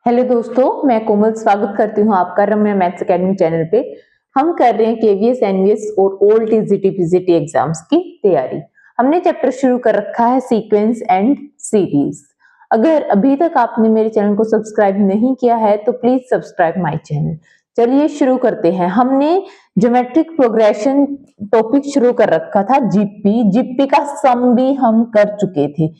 Hello दोस्तों, मैं कोमल स्वागत करती हूँ आपका रम्या मैथ्स एकेडमी चैनल पे। हम कर रहे हैं केवीएस, एनवीएस और ओल्ड टीजीटी पीजीटी एग्जाम्स की तैयारी। हमने चैप्टर शुरू कर रखा है सीक्वेंस एंड सीरीज। अगर अभी तक आपने मेरे चैनल को सब्सक्राइब नहीं किया है तो प्लीज सब्सक्राइब माय चैनल। चलिए शुरू करते हैं। हमने ज्योमेट्रिक प्रोग्रेशन टॉपिक शुरू कर रखा था। जीपी का सम भी हम कर चुके थे।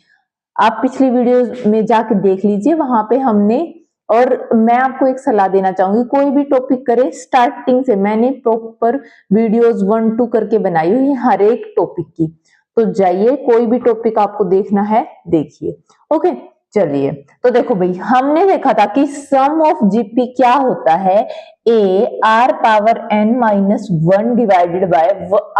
आप पिछली वीडियो में जाके देख लीजिए, वहां पे हमने। और मैं आपको एक सलाह देना चाहूंगी, कोई भी टॉपिक करे स्टार्टिंग से। मैंने प्रॉपर वीडियोस 1-2 करके बनाई हुई हर एक टॉपिक की, तो जाइए कोई भी टॉपिक आपको देखना है देखिए। ओके, चलिए। तो देखो भाई, हमने देखा था कि सम ऑफ जीपी क्या होता है, A R power N minus 1 divided by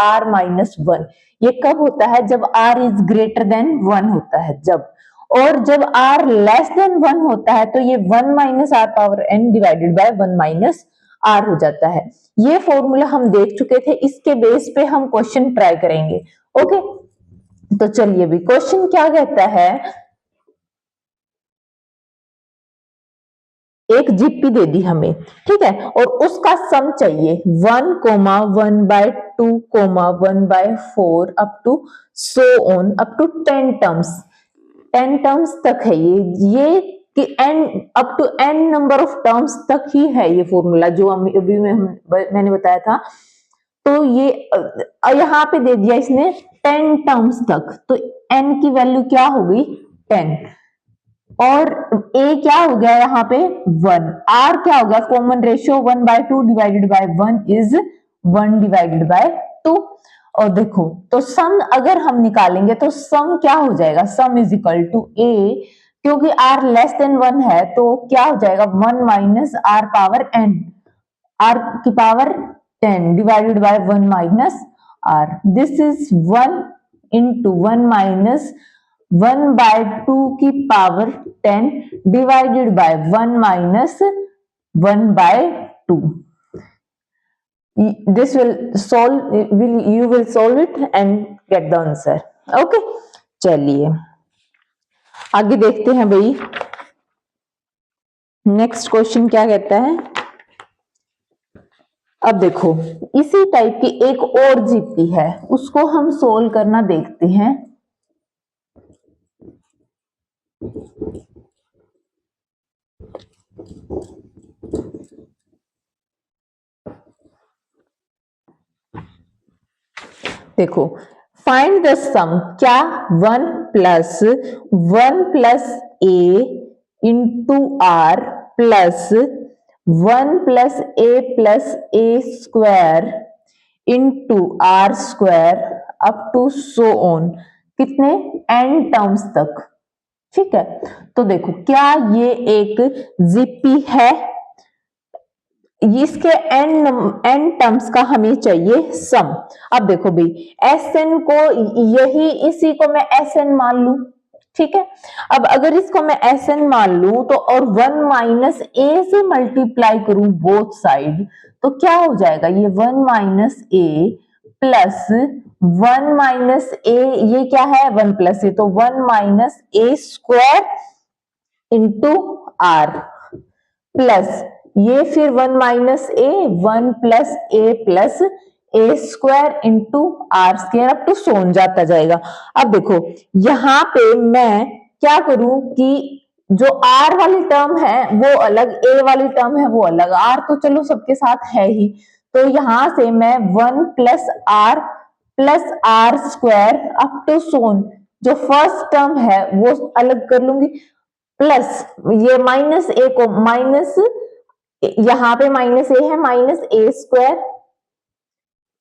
R minus 1। ये कब होता है? जब आर इज ग्रेटर देन 1 होता है जब। और जब r लेस देन 1 होता है तो ये 1 minus R power n divided by 1 minus r हो जाता है। ये फॉर्मूला हम देख चुके थे, इसके बेस पे हम क्वेश्चन ट्राई करेंगे। ओके, तो चलिए भी क्वेश्चन क्या कहता है। एक जीपी दे दी हमें, ठीक है, और उसका सम चाहिए 1,1/2, 1/4 up to so on up to 10 terms. 10 terms तक है ये कि n up to n number of terms तक ही है ये फॉर्मूला जो अभी मैंने बताया था। तो ये यहाँ पे दे दिया इसने 10 टर्म्स तक, तो n की वैल्यू क्या हो गई 10, और a क्या हो गया यहाँ पे 1, r क्या हो गया common ratio 1/2 divided by 1 is 1 divided by 2। और देखो, तो सम अगर हम निकालेंगे तो सम क्या हो जाएगा, sum is equal to a, क्योंकि r लेस देन 1 है तो क्या हो जाएगा 1 minus R power n, r की power 10 divided by 1 minus r। This is 1 into 1 minus 1/2 की power 10 divided by 1 minus 1/2। This will solve, you will solve it and get the answer. Okay, चलिए आगे देखते हैं भाई। नेक्स्ट क्वेश्चन क्या कहता है। अब देखो, इसी टाइप की एक और जीपी है, उसको हम सोल्व करना देखते हैं। देखो, फाइंड द सम, क्या 1 plus a into R plus 1 plus a square into R square up to so on, कितने n टर्म्स तक। ठीक है, तो देखो क्या ये एक जीपी है, इसके n टर्म्स का हमें चाहिए सम। अब देखो भाई, Sn को यही, इसी को मैं Sn मान लू, ठीक है। अब अगर इसको मैं Sn मान लू तो, और 1 माइनस a से मल्टीप्लाई करूं बोथ साइड, तो क्या हो जाएगा ये 1 minus a plus 1 minus a, ये क्या है 1 प्लस a, तो 1 minus a square into R plus ये फिर 1 minus A 1 plus A square into R square up to so on जाता जाएगा। अब देखो यहाँ पे मैं क्या करूं कि जो आर वाली टर्म है वो अलग, ए वाली टर्म है वो अलग, आर तो चलो सबके साथ है ही, तो यहां से मैं 1 plus R square up to so on, जो फर्स्ट टर्म है वो अलग कर लूंगी, प्लस ये माइनस ए को माइनस, यहां पे माइनस ए है, माइनस ए स्क्वायर,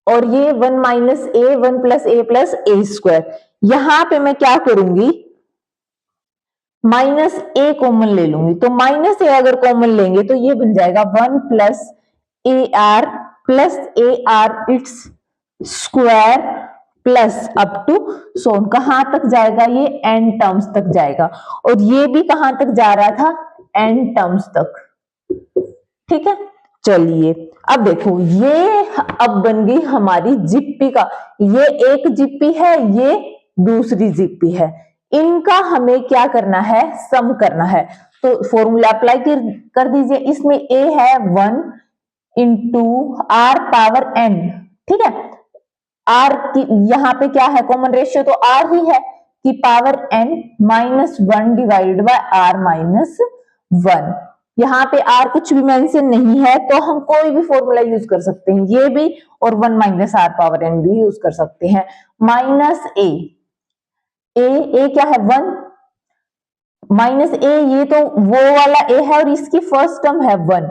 और ये 1 minus A 1 plus A square. यहां पे मैं क्या करूंगी, माइनस ए कॉमन ले लूंगी, तो माइनस ए अगर कॉमन लेंगे तो ये बन जाएगा 1 plus A R its square plus up to so on, कहां तक जाएगा ये एन टर्म्स तक जाएगा, और ये भी कहां तक जा रहा था एन टर्म्स तक। ठीक है, चलिए अब देखो, ये अब बन गई हमारी जीपी का, ये एक जीपी है, ये दूसरी जीपी है, इनका हमें क्या करना है सम करना है। तो फॉर्मूला अप्लाई कर दीजिए। इसमें a है 1 इंटू आर पावर n, ठीक है। r की यहाँ पे क्या है, कॉमन रेशियो तो r ही है कि power n minus 1 divided by r minus 1। यहाँ पे r कुछ भी मेंशन नहीं है तो हम कोई भी फॉर्मूला यूज कर सकते हैं, ये भी और 1 माइनस r पावर n भी यूज कर सकते हैं। माइनस a क्या है 1 माइनस a, ये तो वो वाला a है और इसकी फर्स्ट टर्म है 1,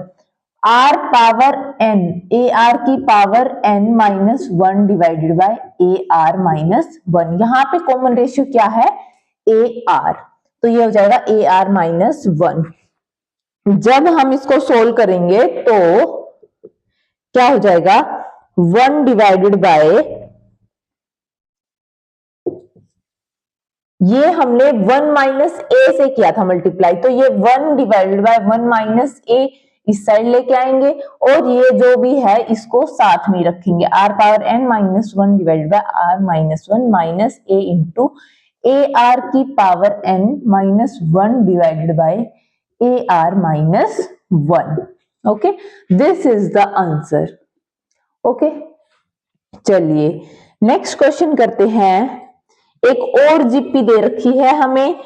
r power n, a r की power n minus 1 divided by a r minus 1। यहाँ पे कॉमन रेशियो क्या है a r, तो ये हो जाएगा a r माइनस 1। जब हम इसको सोल्व करेंगे तो क्या हो जाएगा 1 डिवाइडेड बाय, ये हमने 1 माइनस ए से किया था मल्टीप्लाई, तो ये 1 डिवाइडेड बाय 1 माइनस ए इस साइड लेके आएंगे और ये जो भी है इसको साथ में रखेंगे, r power n minus 1 divided by r minus 1 minus a into A R की power n minus 1 divided by A R minus 1। Okay, this is the answer. Okay, चलिए नेक्स्ट क्वेश्चन करते हैं। एक और जीपी दे रखी है हमें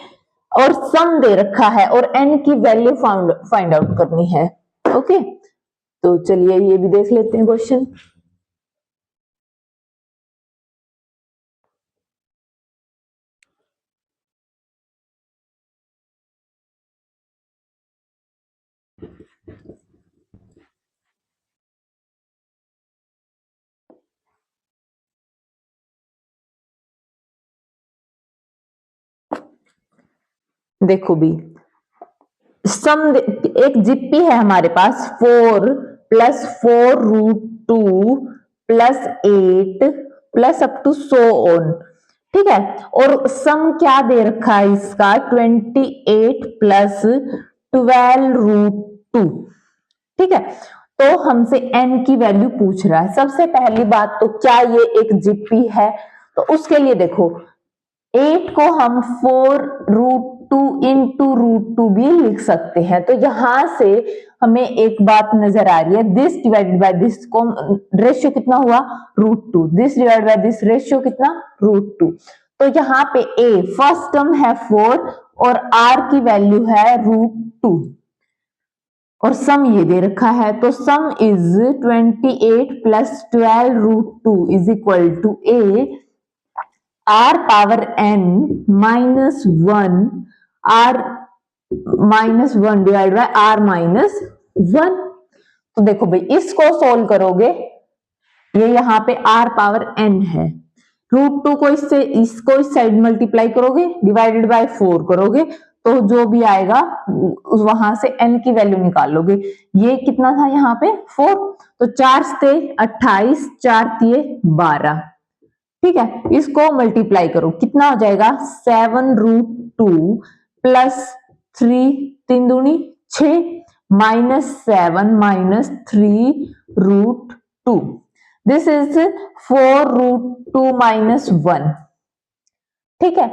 और सम दे रखा है और n की वैल्यू फाइंड आउट करनी है। ओके, तो चलिए ये भी देख लेते हैं क्वेश्चन। देखो भी सम एक जीपी है हमारे पास 4 plus 4 root 2 plus 8 plus up to so on, ठीक है। और सम क्या दे रखा है इसका 28 प्लस 12 रूट 2, ठीक है। तो हमसे n की वैल्यू पूछ रहा है। सबसे पहली बात तो क्या ये एक जीपी है, तो उसके लिए देखो 8 को हम 4 रूट 2 इंटू रूट 2 भी लिख सकते हैं। तो यहां से हमें एक बात नजर आ रही है, दिस डिवाइडेड बाय दिस को रेशियो कितना हुआ root 2, this divided by this ratio कितना रूट 2। तो यहाँ पे a फर्स्ट टर्म है 4 और r की वैल्यू है रूट 2 और सम ये दे रखा है, तो sum is 28 plus 12 root 2 is equal to a r power n minus 1 r minus 1 divide by r minus 1। तो देखो भाई इसको सोल्व करोगे, ये यहाँ पे r पावर n है, रूट 2 को इसको इस साइड मल्टीप्लाई करोगे डिवाइडेड बाय 4 करोगे तो जो भी आएगा वहां से n की वैल्यू निकाल लोगे। ये कितना था यहाँ पे 4, तो 4 से 28 4 तिये 12, ठीक है। इसको मल्टीप्लाई करो कितना हो जाएगा 7 रूट 2 प्लस 3 3 दूनी 6 minus 7 minus 3 root 2, this is 4 root 2 minus 1, ठीक है।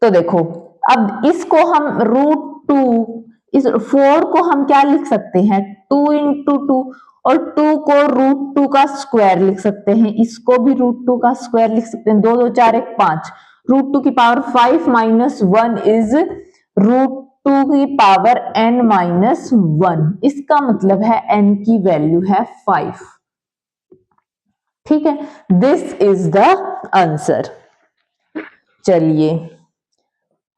तो देखो अब इसको हम रूट 2, इस 4 को हम क्या लिख सकते हैं 2 इंटू 2 और 2 को रूट 2 का स्क्वायर लिख सकते हैं, इसको भी रूट 2 का स्क्वायर लिख सकते हैं, 2 2 4 1 5, रूट 2 की पावर 5 माइनस 1 इज रूट 2 की पावर n माइनस 1। इसका मतलब है n की वैल्यू है 5, ठीक है। This is the answer. चलिए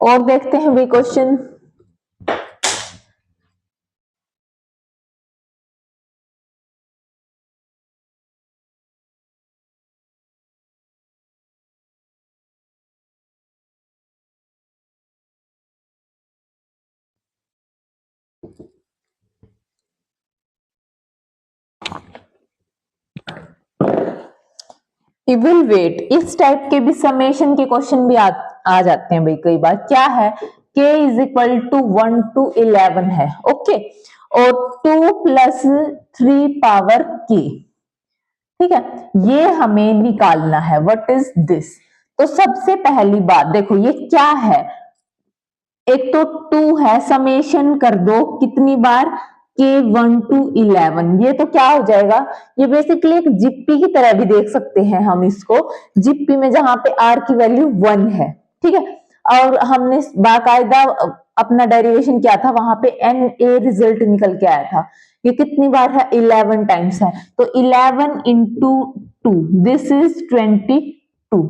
और देखते हैं भी क्वेश्चन। इवेलुएट, इस टाइप के भी समेशन के क्वेश्चन भी आ जाते हैं भाई कई बार। क्या है k is equal to 1 to 11 है, ओके, और 2 प्लस 3 पावर k, ठीक है, ये हमें निकालना है। What is this? तो सबसे पहली बात देखो ये क्या है, एक तो 2 है, समेशन कर दो कितनी बार, k1 to 11, ये तो क्या हो जाएगा, ये बेसिकली एक जिप्पी की तरह भी देख सकते हैं हम इसको, जिप्पी में जहां पे r की वैल्यू 1 है, ठीक है। और हमने बाकायदा अपना डेरिवेशन किया था, वहां पे NA रिजल्ट निकल के आया था, ये कितनी बार है, 11 टाइम्स है, तो 11 into 2, दिस इज 22,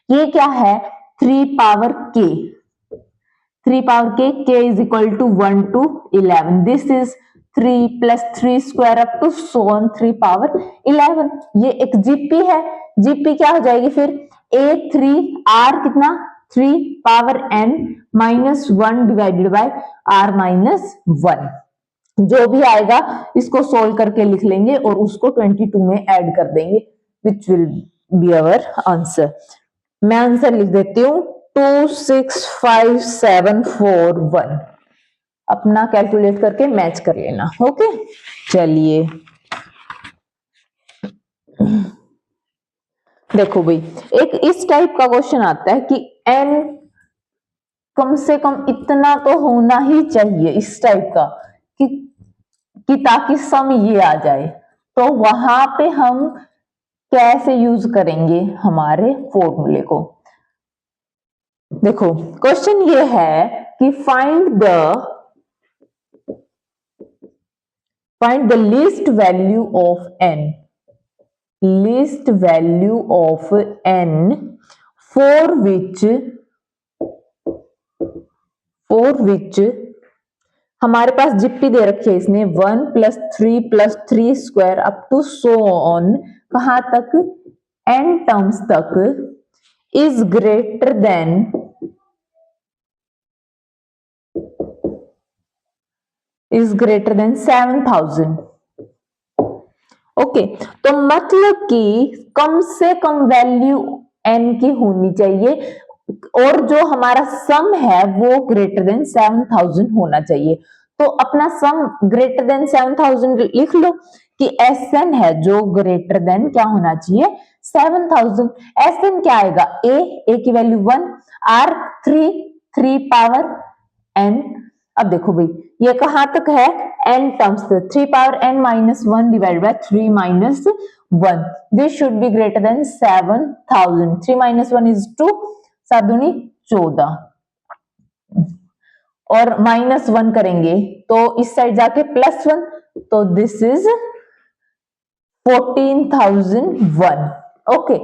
ये क्या है, 3 power k, 3 power k is equal to 1 to 11, this is 3 plus 3 square up to so on 3 power 11, ये एक जीपी है, जीपी क्या हो जाएगी फिर, a3 r कितना, 3 power n minus 1 divided by r minus 1, जो भी आएगा इसको सोल्व करके लिख लेंगे और उसको 22 में ऐड कर देंगे, which will be our answer. मैं आंसर लिख देती हूँ 26571, अपना कैलकुलेट करके मैच कर लेना, ओके। चलिए देखो भाई, एक इस टाइप का क्वेश्चन आता है कि n कम से कम इतना तो होना ही चाहिए, इस टाइप का कि ताकि सम ये आ जाए, तो वहां पे हम कैसे यूज करेंगे हमारे फॉर्मूले को। देखो क्वेश्चन ये है कि find the least value of n, least value of n for which हमारे पास जिप्पी दे रखी है इसने 1 + 3 square up to so on, कहां तक, n टर्म्स तक, इज ग्रेटर देन 7000, ओके। तो मतलब कि कम से कम वैल्यू n की होनी चाहिए और जो हमारा सम है वो ग्रेटर देन 7000 होना चाहिए। तो अपना सम ग्रेटर देन 7000 लिख लो कि Sn है जो ग्रेटर देन क्या होना चाहिए, 7000। Sn क्या आएगा, a की वैल्यू 1, r 3 पावर n। अब देखो भाई ये कहां तक है, n terms, 3 power n minus 1 divide bye 3 minus 1, this should be greater than 7000। 3 minus 1 is 2, 7 दूनी 14, और माइनस 1 करेंगे तो इस साइड जाके +1, तो दिस इज 14001, ओके।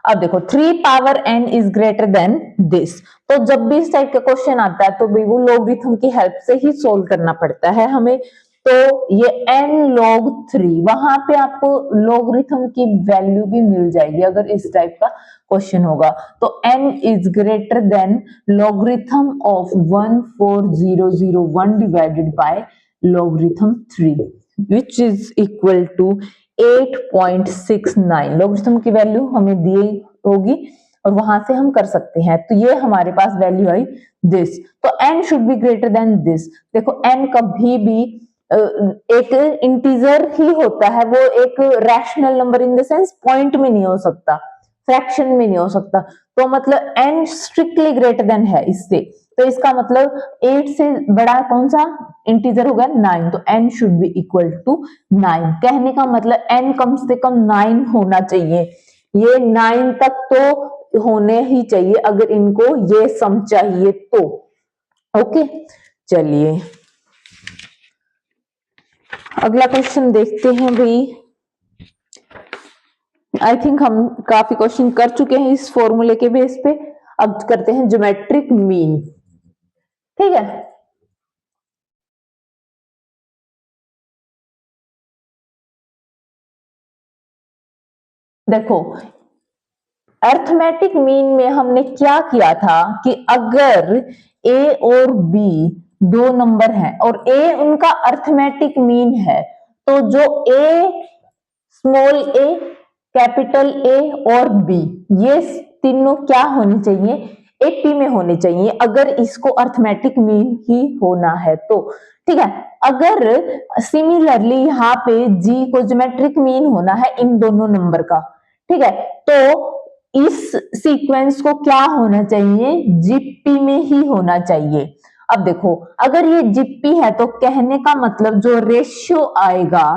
अब देखो 3 power n is greater then this, तो जब भी इस टाइप का क्वेश्चन आता है तो भी वो लॉगरिथम की हेल्प से ही सोल्व करना पड़ता है हमें। तो ये n log 3, वहां पे आपको लॉगरिथम की वैल्यू भी मिल जाएगी अगर इस टाइप का क्वेश्चन होगा। तो n is greater than logarithm of 14001 divided by logarithm 3, which is equal to 8.69। Logarithm की वैल्यू हमें दी होगी और वहां से हम कर सकते हैं, तो ये हमारे पास वैल्यू आई दिस, तो n should be greater than this. देखो n कभी भी एक इंटीजर ही होता है, वो एक rational number in the sense point में नहीं हो सकता, फ्रैक्शन में नहीं हो सकता, तो मतलब n स्ट्रिक्टली ग्रेटर देन है इससे, तो इसका मतलब 8 से बड़ा कौन सा इंटीजर होगा, 9, तो n should be equal to 9। कहने का मतलब n कम से कम 9 होना चाहिए, ये 9 तक तो होने ही चाहिए अगर इनको ये सम चाहिए तो, ओके। चलिए अगला क्वेश्चन देखते हैं भाई। आई थिंक हम काफी क्वेश्चन कर चुके हैं इस फॉर्मूले के बेस पे, अब करते हैं ज्योमेट्रिक मीन, ठीक है। देखो अर्थमेटिक मीन में हमने क्या किया था कि अगर a और b दो नंबर हैं और a उनका अर्थमेटिक मीन है, तो जो a, small a, capital A और B ये तीनों क्या होनी चाहिए, 80 में होने चाहिए अगर इसको अर्थमेटिक मीन ही होना है तो, ठीक है। अगर सिमिलरली यहाँ पे G को ज्योमेट्रिक मीन होना है इन दोनों नंबर का, ठीक है, तो इस सीक्वेंस को क्या होना चाहिए, जीपी में ही होना चाहिए। अब देखो अगर ये जीपी है तो कहने का मतलब जो रेशियो आएगा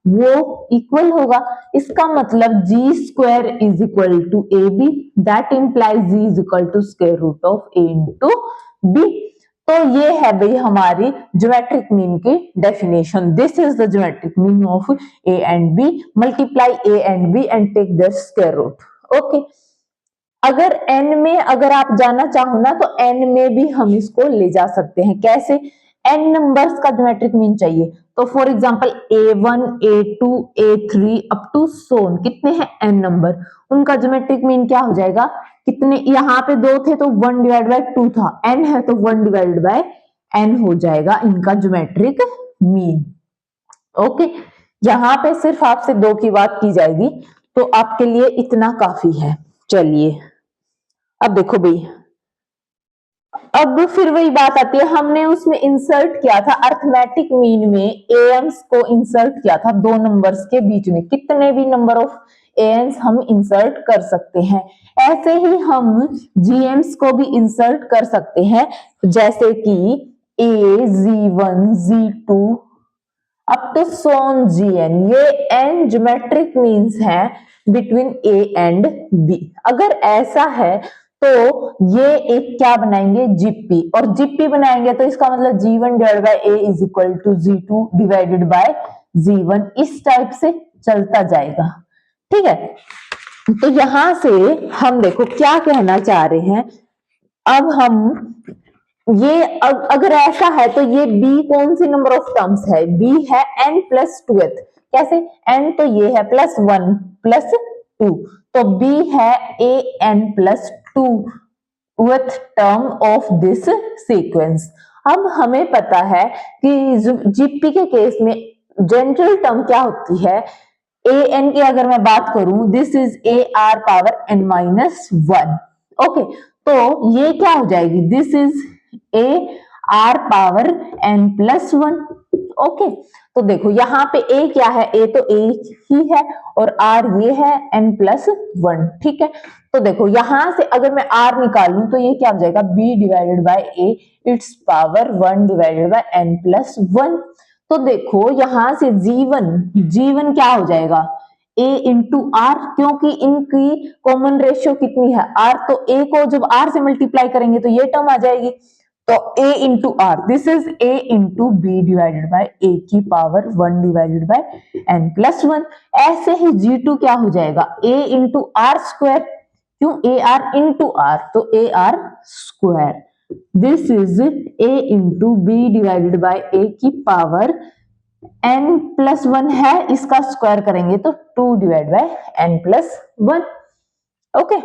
वो इक्वल होगा, इसका मतलब G square is equal to A B, that implies G is equal to square root of A into B. तो ये है भाई हमारी ज्योमेट्रिक मीन की definition. This is the geometric mean of A and B, multiply A and B and take the square root. Okay, अगर n में अगर आप जाना चाहो ना तो n में भी हम इसको ले जा सकते हैं। कैसे? n नंबर्स का ज्योमेट्रिक मीन चाहिए तो for example a1 a2 a3 up to so on, कितने हैं n नंबर, उनका ज्योमेट्रिक मीन क्या हो जाएगा, कितने, यहाँ पे 2 थे तो 1 डिवाइड बाय 2 था, n है तो 1 डिवाइड बाय n हो जाएगा इनका ज्योमेट्रिक मीन। ओके, यहाँ पे सिर्फ आपसे 2 की बात की जाएगी तो आपके लिए इतना काफी है। चलिए अब देखो भाई, अब फिर वही बात आती है, हमने उसमें इंसर्ट किया था अर्थमेटिक मीन में एएम्स को इंसर्ट किया था 2 नंबर्स के बीच में, कितने भी नंबर ऑफ एएम्स हम इंसर्ट कर सकते हैं। ऐसे ही हम जीएम्स को भी इंसर्ट कर सकते हैं, जैसे कि A G one G two up to so on G N, ये एन ज्योमेट्रिक मीन्स है बिटवीन ए एंड बी। अगर ऐसा है तो ये एक क्या बनाएंगे, जीपी, और जीपी बनाएंगे तो इसका मतलब G one divide by A is equal to G two divided by G one, इस टाइप से चलता जाएगा। ठीक है, तो यहां से हम देखो क्या कहना चाह रहे हैं। अब हम ये अगर ऐसा है तो ये b कौन सी नंबर ऑफ टर्म्स है, b है n प्लस टूथ। कैसे? n तो ये है प्लस 1 प्लस 2, तो b है a n plus 2 with term of this sequence. अब हमें पता है कि जीपी के केस में जनरल टर्म क्या होती है, ए एन की अगर मैं बात करूं, this is A R power N minus 1। Okay, तो ये क्या हो जाएगी, this is A R power N plus 1। Okay, तो देखो यहाँ पे a क्या है, a तो a ही है और r ये है n प्लस 1। ठीक है, तो देखो यहां से अगर मैं r निकालूं तो ये क्या हो जाएगा, b divided by a it's power 1 divided by n plus 1। तो देखो यहां से g1 क्या हो जाएगा, a इंटू आर, क्योंकि इनकी कॉमन रेशियो कितनी है r, तो a को जब r से मल्टीप्लाई करेंगे तो ये टर्म आ जाएगी, तो a into R, this is a into B divided by a की power 1 divided by n plus 1। ऐसे ही g2 क्या हो जाएगा, a इंटू आर स्क्वायर, क्यों, a आर इंटू आर, तो a R square, this is a into B divided by a की power n plus 1 है, इसका स्क्वायर करेंगे तो 2 divide by n plus 1। Okay,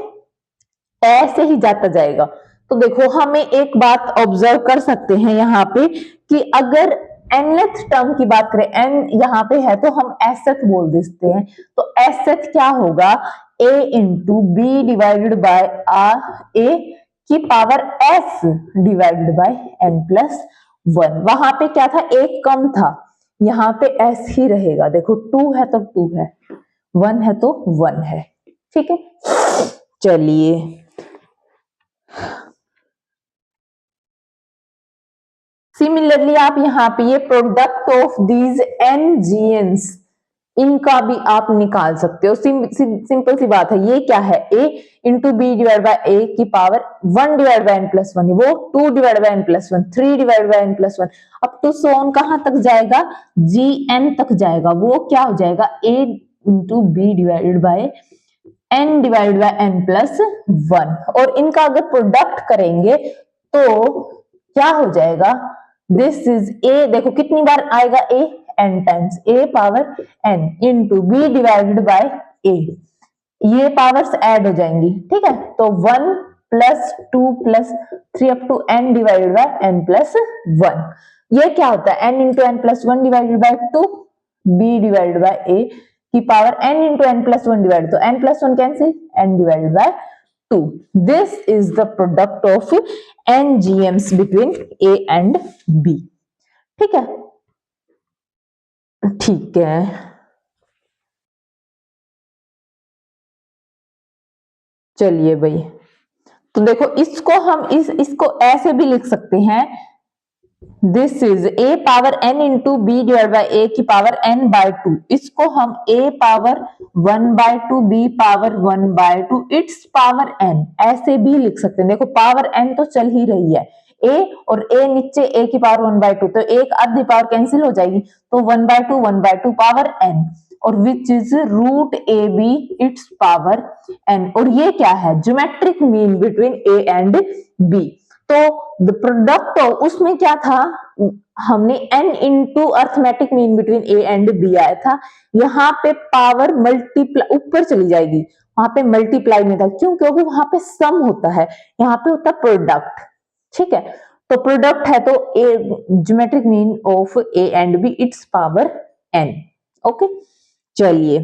ऐसे ही जाता जाएगा। तो देखो हमें एक बात ऑब्जर्व कर सकते हैं यहाँ पे कि अगर nth टर्म की बात करें, n यहाँ पे है तो हम एसएथ बोल देते हैं, तो एसएथ क्या होगा, a into B divided by r a की power s divided by n plus 1। वहां पे क्या था, एक कम था, यहाँ पे s ही रहेगा। देखो 2 है तो 2 है, 1 है तो 1 है। ठीक है, चलिए सिमिलरली आप यहाँ पे ये प्रोडक्ट ऑफ दीज एन जीएन्स, इनका भी आप निकाल सकते हो। सिंपल सी बात है, ये क्या है, a into B divide by a की power 1 divide by N plus 1, वो 2 divide by N plus 1, 3 divide by N plus 1, up to so on कहां तक जाएगा, जी एन तक जाएगा, वो क्या हो जाएगा, a into B divided by N divide by N plus 1। और इनका अगर प्रोडक्ट करेंगे तो क्या हो जाएगा, दिस इज a, देखो कितनी बार आएगा a, n times, a power n into B divided by a, ये पावर्स ऐड हो जाएंगी। ठीक है, तो 1 plus 2 plus 3 up to n divided by n plus 1। ये क्या होता है, n into N plus 1 divided by 2, b divided by a की power n into N plus 1 divide, तो n plus 1 cancel, n divided by 2। This is the product of n GMs between A and B। ठीक है, ठीक है, चलिए भाई, तो देखो इसको हम इसको ऐसे भी लिख सकते हैं, this is a power n into B divide by a की पावर n बाय 2। इसको हम a power 1/2 b power 1/2 its power n ऐसे भी लिख सकते हैं। देखो पावर n तो चल ही रही है, a और a नीचे a की पावर 1/2, तो एक आधी पावर कैंसिल हो जाएगी, तो 1/2 पावर n, और which is root A B its power n। और ये क्या है, geometric mean between a and b। तो द प्रोडक्ट उसमें क्या था, हमने n into arithmetic mean between a and b आया था, यहाँ पे पावर मल्टीप्लाई ऊपर चली जाएगी, वहां पे मल्टीप्लाई में था, क्यों, क्योंकि वहां पे सम होता है, यहाँ पे होता है प्रोडक्ट। ठीक है, तो प्रोडक्ट है तो a geometric mean of a and b its power n। Okay, चलिए,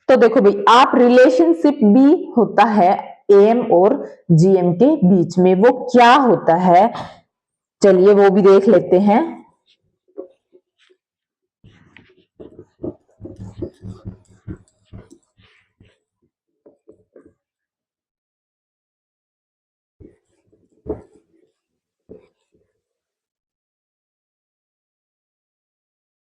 तो देखो भाई, आप रिलेशनशिप भी होता है एम और जीएम के बीच में, वो क्या होता है, चलिए वो भी देख लेते हैं।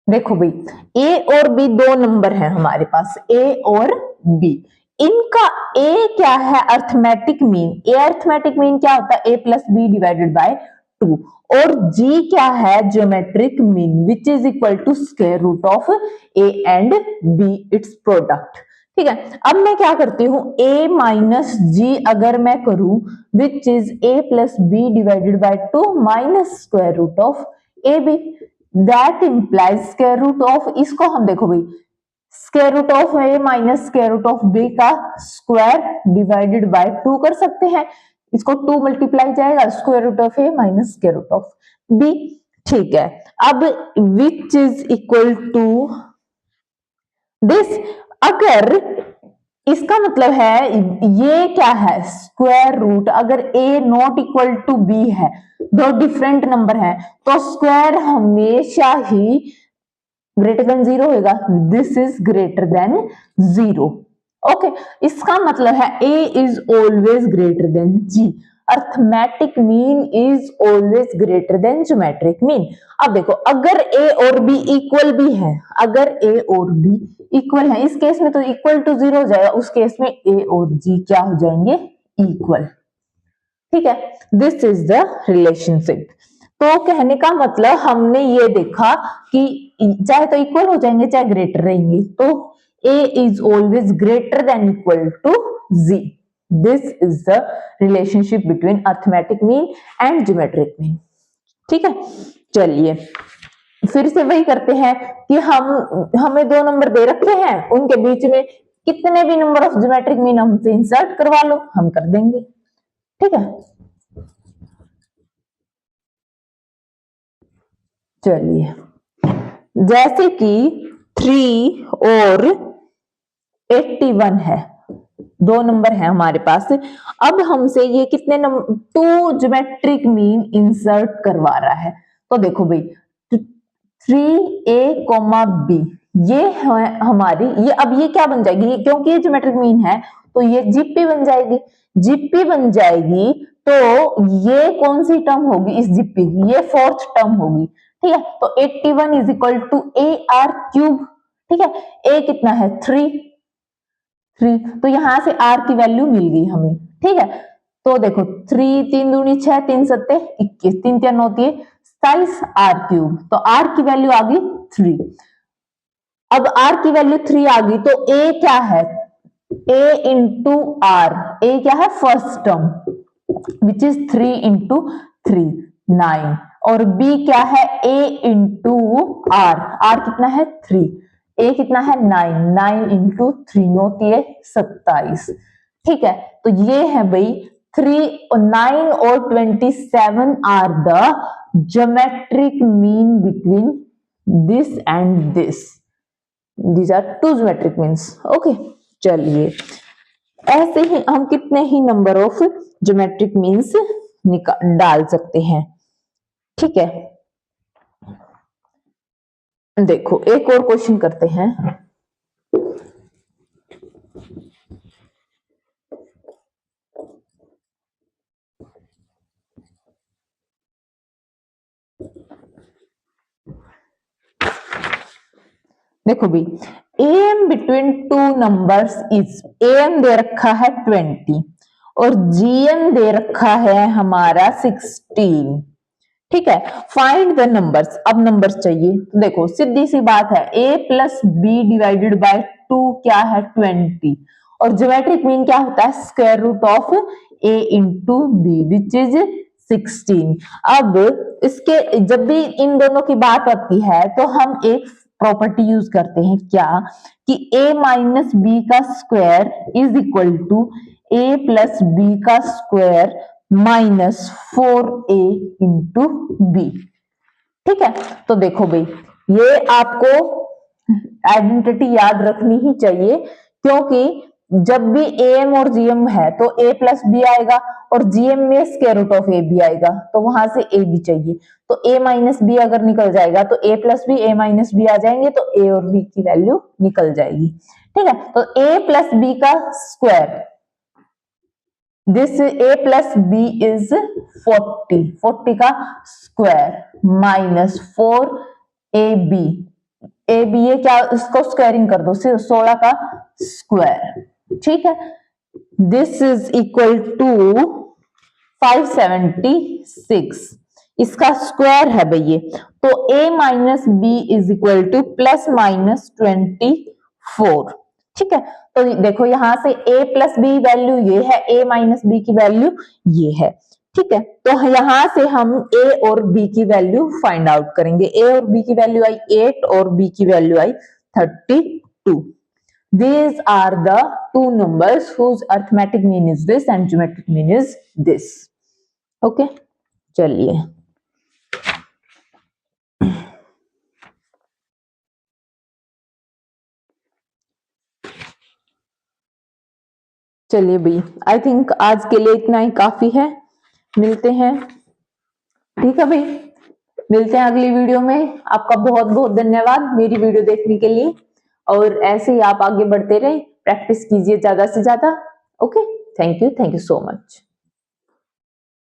देखो भाई, ए और बी दो नंबर है हमारे पास, ए और बी, इनका ए क्या है, arithmetic mean, A arithmetic mean क्या होता है, A plus B divided by 2, और जी क्या है, geometric mean which is equal to square root of A and B its product. ठीक है, अब मैं क्या करती हूं, a माइनस जी अगर मैं करूं which is a plus B divided by 2 minus square root of A B, that implies square root of, इसको हम देखो भाई, square root of A minus square root of B का स्क्वायर डिवाइडेड बाय 2 कर सकते हैं, इसको 2 मल्टीप्लाई जाएगा, square root of A minus square root of B. ठीक है, अब which is equal to this, अगर इसका मतलब है ये क्या है, स्क्वायर रूट, अगर a not equal to b है, दो डिफरेंट नंबर है, तो स्क्वायर हमेशा ही ग्रेटर देन 0 होगा, this is greater then 0। Okay, इसका मतलब है a is always greater then g, arithmetic mean is always greater then geometric mean. अब देखो, अगर a और b इक्वल भी है, अगर a और b इक्वल है, इस केस में तो इक्वल टू 0 हो जाएगा, उस केस में a और g क्या हो जाएंगे, इक्वल। ठीक है, दिस इज द रिलेशनशिप। तो कहने का मतलब हमने ये देखा कि चाहे तो इक्वल हो जाएंगे चाहे ग्रेटर रहेंगे, तो a is always greater than equal to z। This is the relationship between arithmetic mean and geometric mean. ठीक है, चलिए फिर से वही करते हैं कि हमें दो नंबर दे रखे हैं, उनके बीच में कितने भी नंबर ऑफ ज्योमेट्रिक मीन हमसे इंसर्ट करवा लो, हम कर देंगे। ठीक है, चलिए, जैसे कि 3 और 81 है, दो नंबर है हमारे पास, अब हमसे ये कितने नंबर, 2 ज्योमेट्रिक मीन इंसर्ट करवा रहा है। तो देखो भाई, 3a, b, ये है हमारी, ये अब ये क्या बन जाएगी, क्योंकि ये ज्योमेट्रिक मीन है तो ये जीपी बन जाएगी, जीपी बन जाएगी, तो ये कौन सी टर्म होगी इस जीपी की, ये फोर्थ टर्म होगी। ठीक है, तो 81 is equal to A R cube. ठीक है, ए कितना है, 3, तो यहां से आर की वैल्यू मिल गई हमें। ठीक है, तो देखो 3 3 दूनी 6, 3 सत्ते 21, 3 3 होती है 27 आर क्यूब, तो आर की वैल्यू आ गई 3। अब आर की वैल्यू 3 आ गई, तो ए क्या है, ए इंटू आर, ए क्या है, first term which is 3 into 3, 9, और बी क्या है, ए इंटू आर, आर कितना है 3, ए कितना है 9, 9 इंटू 3 होती है 27। ठीक है, तो ये है भाई 3 9 और 27 are the geometric mean between this and this, these are two geometric means। Okay, चलिए, ऐसे ही हम कितने ही नंबर ऑफ ज्योमेट्रिक मीन्स डाल सकते हैं। ठीक है, देखो एक और क्वेश्चन करते हैं। देखो भाई, M between two numbers is, M दे रखा है 20 और जीएम दे रखा है हमारा 16। ठीक है, फाइंड द नंबर्स। अब नंबर्स चाहिए, तो देखो सीधी सी बात है, a plus B divided by 2 क्या है 20, और ज्योमेट्रिक मीन क्या होता है square root of a into B which is 16। अब इसके जब भी इन दोनों की बात आती है तो हम एक प्रॉपर्टी यूज करते हैं क्या, कि a माइनस बी का square is equal to a plus B का square minus 4a into b. ठीक है, तो देखो भाई, ये आपको आइडेंटिटी याद रखनी ही चाहिए, क्योंकि जब भी एम और जीएम है तो a प्लस बी आएगा और जीएम में स्क्वायर रूट ऑफ ए भी आएगा, तो वहां से a भी चाहिए, तो a माइनस बी अगर निकल जाएगा तो a plus b a minus b आ जाएंगे, तो a और b की वैल्यू निकल जाएगी। ठीक है, तो a प्लस बी का square, this a plus B is 40 का square minus 4ab, A B ये क्या, इसको स्क्वायरिंग कर दो, 16 का स्क्वायर। ठीक है, दिस इज इक्वल टू 576, इसका स्क्वायर है भैया, तो a minus B is equal to plus minus 24। ठीक है, तो देखो यहां से a प्लस बी वैल्यू ये है, a माइनस बी की वैल्यू ये है। ठीक है, तो यहां से हम a और b की वैल्यू फाइंड आउट करेंगे। a और b की वैल्यू आई 8 और b की value I 32। These are the two numbers whose arithmetic mean is this and geometric mean is this. Okay, चलिए चलिए भाई, आई थिंक आज के लिए इतना ही काफी है, मिलते हैं। ठीक है भाई, मिलते हैं अगली वीडियो में। आपका बहुत बहुत धन्यवाद मेरी वीडियो देखने के लिए, और ऐसे ही आप आगे बढ़ते रहे, प्रैक्टिस कीजिए ज्यादा से ज्यादा। Okay, thank you so much.